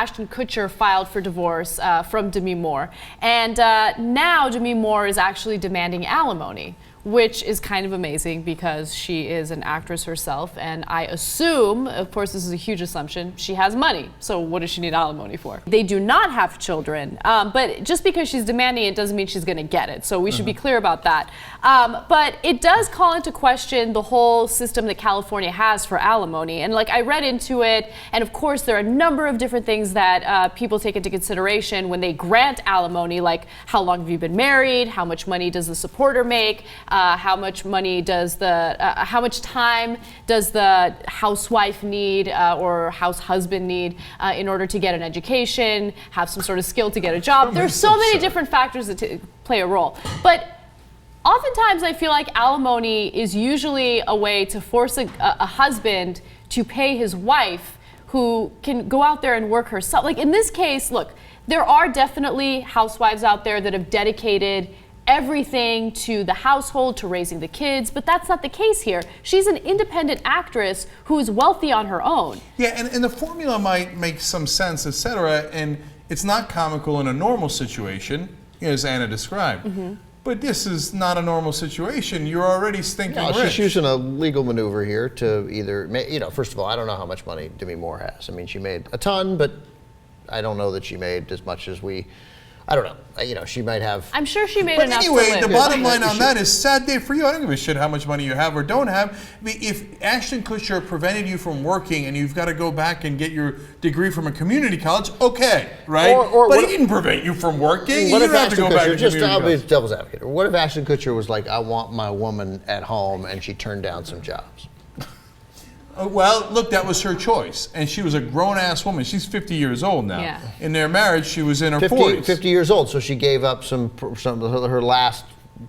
Ashton Kutcher filed for divorce from Demi Moore. And now Demi Moore is actually demanding alimony, which is kind of amazing because she is an actress herself, and I assume, of course this is a huge assumption, she has money. So what does she need alimony for? They do not have children, but just because she's demanding it doesn't mean she's gonna get it. So we should be clear about that. But it does call into question the whole system that California has for alimony. And like I read into it, and of course there are a number of different things that people take into consideration when they grant alimony, like how long have you been married, how much money does the supporter make, how much money does how much time does the housewife need or house husband need in order to get an education, have some sort of skill to get a job. There's so many different factors that play a role. But oftentimes I feel like alimony is usually a way to force a husband to pay his wife who can go out there and work herself. Like in this case, look, there are definitely housewives out there that have dedicated everything to the household, to raising the kids, but that's not the case here. She's an independent actress who is wealthy on her own. Yeah, and the formula might make some sense, etc., and it's not comical in a normal situation, as Anna described. But this is not a normal situation. You're already stinking rich. She's using a legal maneuver here to either, first of all, I don't know how much money Demi Moore has. I mean, she made a ton, but I don't know that she made as much as I don't know. She might have. I'm sure she made but enough anyway, to live. The bottom line on that is sad day for you. I don't give a shit how much money you have or don't have. I mean, if Ashton Kutcher prevented you from working and you've got to go back and get your degree from a community college, okay, right? But he didn't prevent you from working. What You if don't have to Ashton go back Kutcher, to community I'll be college. devil's advocate. What if Ashton Kutcher was like, I want my woman at home, and she turned down some jobs? Well, look, that was her choice. And she was a grown-ass woman. She's 50 years old now. Yeah. In their marriage, she was in her 40s. 50 years old, so she gave up some of her last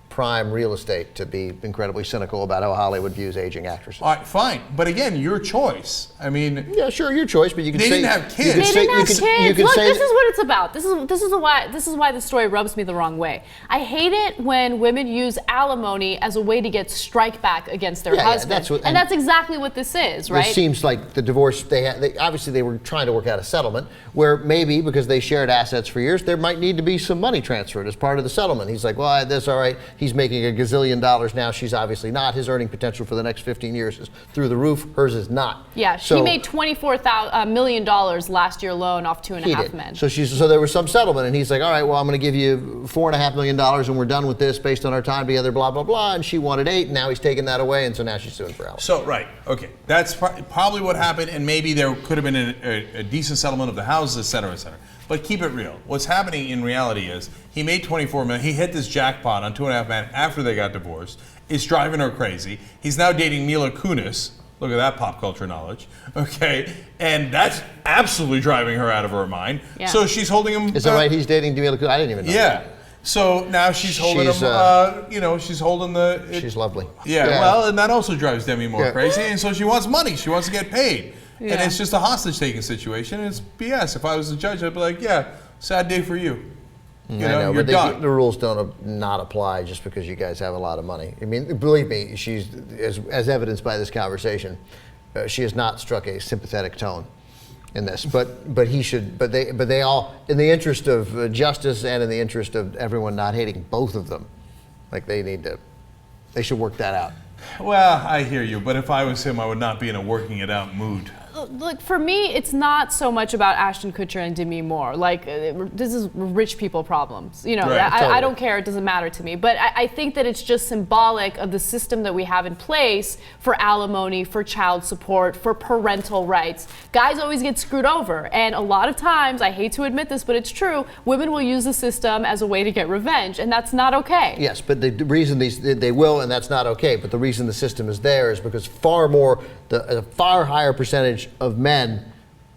prime real estate to be incredibly cynical about how Hollywood views aging actresses. All right, fine. But again, your choice. I mean... Yeah, sure, your choice, but you can say... They didn't have kids. They didn't have kids. Look, this is what it's about. This is why the story rubs me the wrong way. I hate it when women use alimony as a way to get strike back against their husband. And that's exactly what this is, right? It seems like the divorce, obviously they were trying to work out a settlement where maybe because they shared assets for years, there might need to be some money transferred as part of the settlement. He's like, well, that's all right. He's making a gazillion dollars now. She's obviously not. His earning potential for the next 15 years is through the roof. Hers is not. Yeah, she made $24 million last year alone off 2.5 men. So there was some settlement, and he's like, all right, well, I'm going to give you $4.5 million, and we're done with this based on our time together, blah, blah, blah. And she wanted $8, and now he's taking that away, and so now she's suing for alimony. So, right, okay. That's probably what happened, and maybe there could have been a decent settlement of the houses, et cetera, et cetera. But keep it real. What's happening in reality is he made $24 million. He hit this jackpot on 2.5 Men after they got divorced. It's driving her crazy. He's now dating Mila Kunis. Look at that pop culture knowledge. Okay, and that's absolutely driving her out of her mind. Yeah. So she's holding him. Is that right? He's dating Mila Kunis? I didn't even know. Yeah. So now she's holding him. She's holding the. She's lovely. Yeah. Well, and that also drives Demi Moore crazy, and so she wants money. She wants to get paid. Yeah. And it's just a hostage-taking situation, and it's BS. If I was the judge, I'd be like, yeah, sad day for you. You know, you're done. The rules don't not apply just because you guys have a lot of money. I mean, believe me, she's, as evidenced by this conversation, she has not struck a sympathetic tone in this. But he should. But they all, in the interest of justice and in the interest of everyone not hating both of them, like they should work that out. Well, I hear you, but if I was him, I would not be in a working it out mood. Look, for me, it's not so much about Ashton Kutcher and Demi Moore. Like, this is rich people problems. You know, right. I don't care. It doesn't matter to me. But I think that it's just symbolic of the system that we have in place for alimony, for child support, for parental rights. Guys always get screwed over. And a lot of times, I hate to admit this, but it's true, women will use the system as a way to get revenge. And that's not okay. Yes, but the reason they will, and that's not okay, but the reason the system is there is because a far higher percentage of men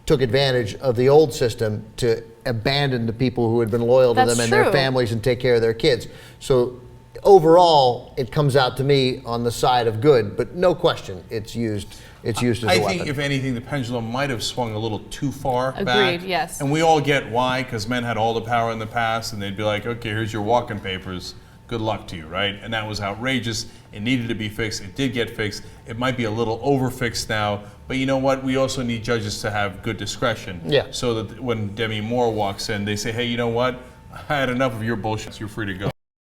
took advantage of the old system to abandon the people who had been loyal to them and their families and take care of their kids. So overall, it comes out to me on the side of good, but no question, it's used as a weapon. I think, if anything, the pendulum might have swung a little too far back. Agreed, yes. And we all get why, because men had all the power in the past, and they'd be like, okay, here's your walking papers. good luck to you, right? And that was outrageous. It needed to be fixed. It did get fixed. It might be a little over-fixed now, but you know what? We also need judges to have good discretion. Yeah. So that when Demi Moore walks in, they say, hey, you know what? I had enough of your bullshit. You're free to go.